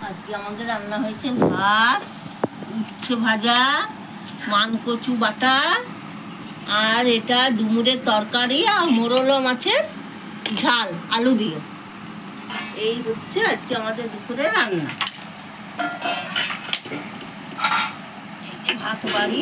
আজকে আমাদের রান্না হয়েছে ভাত, উচ্ছে ভাজা, মানকচু বাটা, আর এটা ডুমুরের তরকারি আর মোরলা মাছের ঝাল আলু দিয়ে। এই হচ্ছে আজকে আমাদের দুপুরে রান্না। ভাত বাড়ি,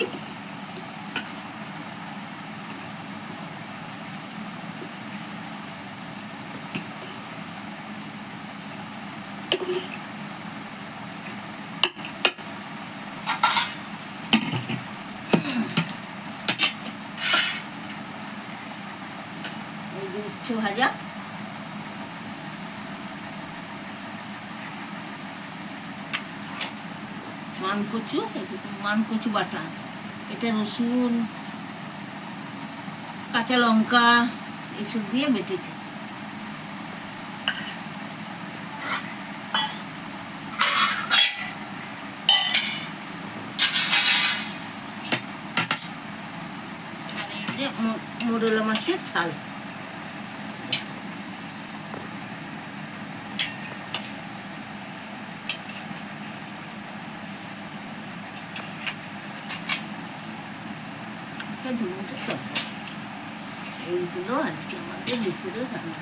উচ্ছে ভাজা, মানকচু, মানকচু বাটা, এটা রসুন কাঁচা লঙ্কা এসব দিয়ে বেটেছে। মোরলা মাছের ঝাল। এইগুলো আজকে আমাদের দুপুরে রান্না।